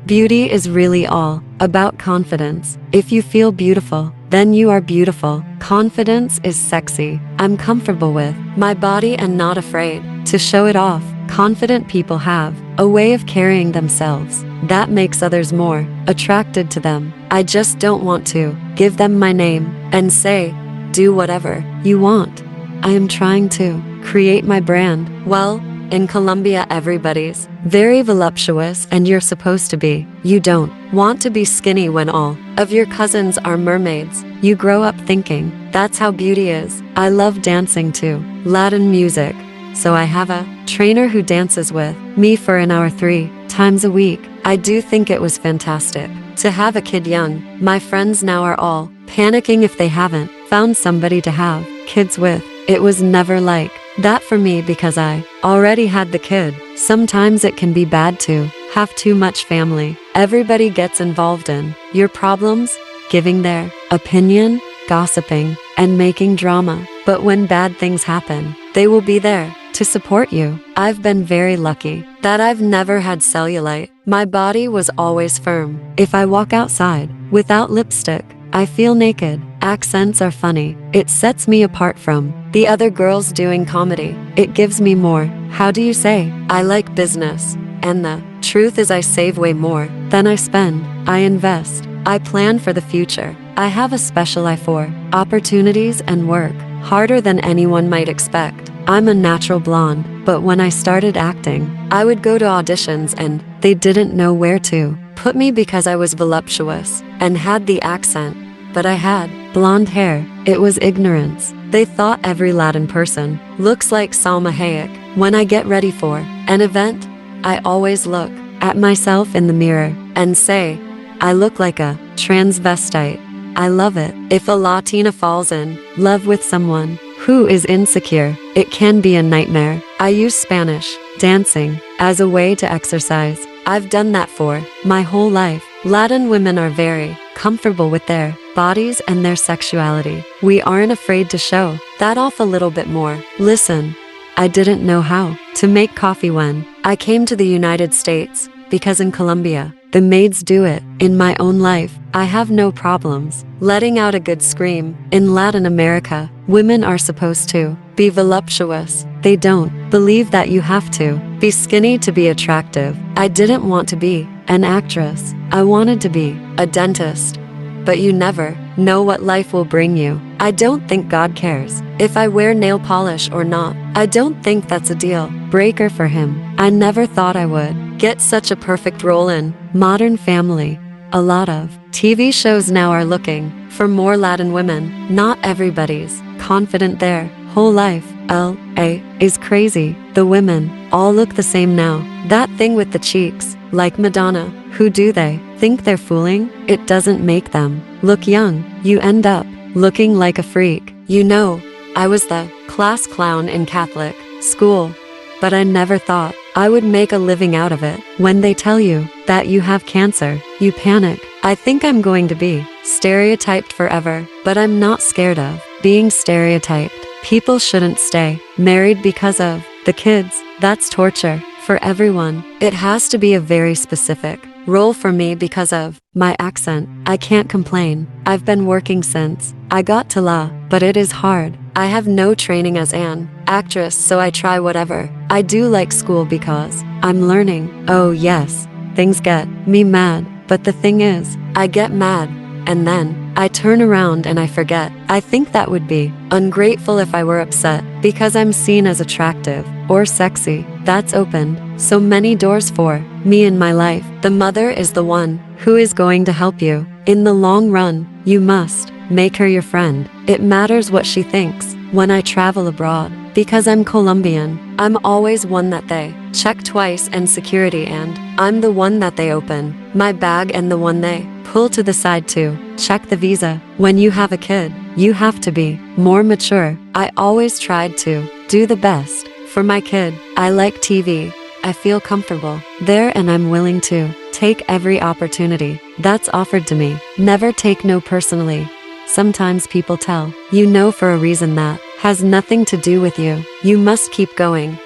Beauty is really all about confidence. If you feel beautiful, then you are beautiful. Confidence is sexy. I'm comfortable with my body and not afraid to show it off. Confident people have a way of carrying themselves that makes others more attracted to them. I just don't want to give them my name and say, do whatever you want. I am trying to create my brand. Well, in Colombia, everybody's very voluptuous and you're supposed to be. You don't want to be skinny when all of your cousins are mermaids. You grow up thinking that's how beauty is. I love dancing to Latin music, so I have a trainer who dances with me for an hour 3 times a week. I do think it was fantastic to have a kid young. My friends now are all panicking if they haven't found somebody to have kids with. It was never like that for me because I already had the kid. Sometimes it can be bad to have too much family. Everybody gets involved in your problems, giving their opinion, gossiping, and making drama. But when bad things happen, they will be there to support you. I've been very lucky that I've never had cellulite. My body was always firm. If I walk outside without lipstick, I feel naked. Accents are funny. It sets me apart from the other girls doing comedy. It gives me more. How do you say? I like business. And the truth is I save way more than I spend. I invest. I plan for the future. I have a special eye for opportunities and work harder than anyone might expect. I'm a natural blonde, but when I started acting, I would go to auditions and they didn't know where to put me because I was voluptuous and had the accent. But I had blonde hair. It was ignorance. They thought every Latin person looks like Salma Hayek. When I get ready for an event, I always look at myself in the mirror and say, I look like a transvestite. I love it. If a Latina falls in love with someone who is insecure, it can be a nightmare. I use Spanish dancing as a way to exercise. I've done that for my whole life. Latin women are very comfortable with their bodies and their sexuality. We aren't afraid to show that off a little bit more. Listen, I didn't know how to make coffee when I came to the United States because in Colombia, the maids do it. In my own life, I have no problems letting out a good scream. In Latin America, women are supposed to be voluptuous. They don't believe that you have to be skinny to be attractive. I didn't want to be an actress. I wanted to be a dentist. But you never know what life will bring you. I don't think God cares if I wear nail polish or not. I don't think that's a deal breaker for him. I never thought I would get such a perfect role in Modern Family. A lot of TV shows now are looking for more Latin women. Not everybody's confident their whole life. LA is crazy. The women all look the same now. That thing with the cheeks, like Madonna. Who do they think they're fooling? It doesn't make them look young. You end up looking like a freak. You know, I was the class clown in Catholic school, but I never thought I would make a living out of it. When they tell you that you have cancer, you panic. I think I'm going to be stereotyped forever, but I'm not scared of being stereotyped. People shouldn't stay married because of the kids. That's torture for everyone. It has to be a very specific role for me because of my accent. I can't complain. I've been working since I got to law, but it is hard. I have no training as an actress, so I try whatever. I do like school because I'm learning. Oh yes, things get me mad, but the thing is, I get mad and then I turn around and I forget. I think that would be ungrateful if I were upset because I'm seen as attractive or sexy. That's opened so many doors for me in my life. The mother is the one who is going to help you. In the long run, you must make her your friend. It matters what she thinks. When I travel abroad, because I'm Colombian, I'm always one that they check twice and security, and I'm the one that they open my bag and the one they pull to the side to check the visa. When you have a kid, you have to be more mature. I always tried to do the best for my kid. I like TV. I feel comfortable there and I'm willing to take every opportunity that's offered to me. Never take no personally. Sometimes people tell you no for a reason that has nothing to do with you. You must keep going.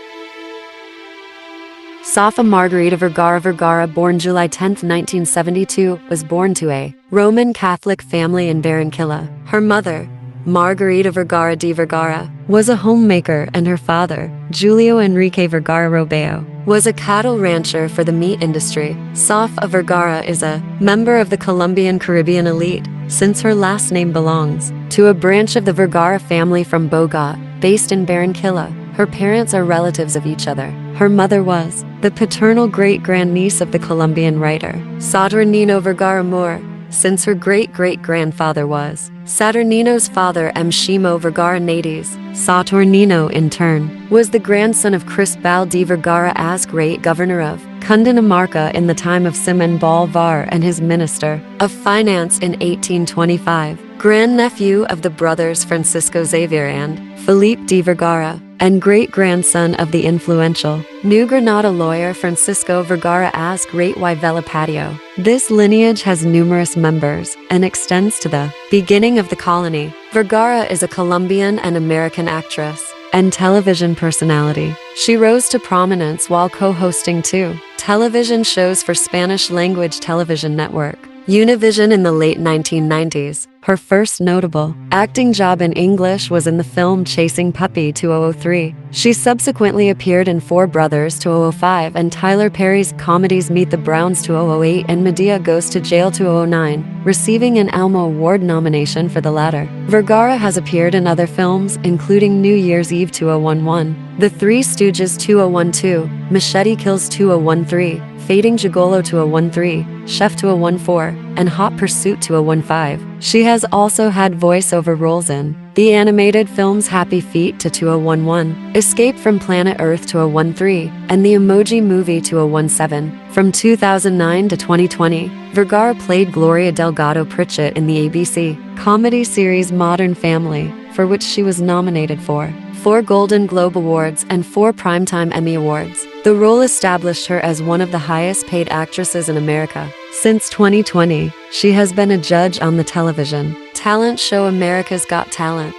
Sofa Margarita Vergara, born July 10, 1972, was born to a Roman Catholic family in Barranquilla. Her mother, Margarita Vergara di Vergara, was a homemaker, and her father, Julio Enrique Vergara Robeo, was a cattle rancher for the meat industry. Sofia Vergara is a member of the Colombian Caribbean elite, since her last name belongs to a branch of the Vergara family from Bogotá, based in Barranquilla. Her parents are relatives of each other. Her mother was the paternal great-grandniece of the Colombian writer Saturnino Vergara Moore, since her great-great-grandfather was Saturnino's father Shimo Vergara Nades. Saturnino, in turn, was the grandson of Cristobal de Vergara as great governor of Cundinamarca in the time of Simón Bolívar and his minister of finance in 1825, grandnephew of the brothers Francisco Xavier and Felipe de Vergara, and great-grandson of the influential New Granada lawyer Francisco Vergara as Great y Vela Patio. This lineage has numerous members and extends to the beginning of the colony. Vergara is a Colombian and American actress and television personality. She rose to prominence while co-hosting two television shows for Spanish-language television network Univision in the late 1990s. Her first notable acting job in English was in the film Chasing Puppy 2003. She subsequently appeared in Four Brothers 2005 and Tyler Perry's comedies Meet the Browns 2008 and Medea Goes to Jail 2009, receiving an Elmo Award nomination for the latter. Vergara has appeared in other films, including New Year's Eve 2011, The Three Stooges 2012, Machete Kills 2013, Fading Gigolo 2013, Chef 2014, and Hot Pursuit 2015. She has also had voiceover roles in the animated films Happy Feet 2011, Escape from Planet Earth 2013, and the Emoji Movie 2017. From 2009 to 2020, Vergara played Gloria Delgado Pritchett in the ABC comedy series Modern Family, for which she was nominated for 4 Golden Globe Awards and 4 Primetime Emmy Awards. The role established her as one of the highest-paid actresses in America. Since 2020, she has been a judge on the television talent show America's Got Talent.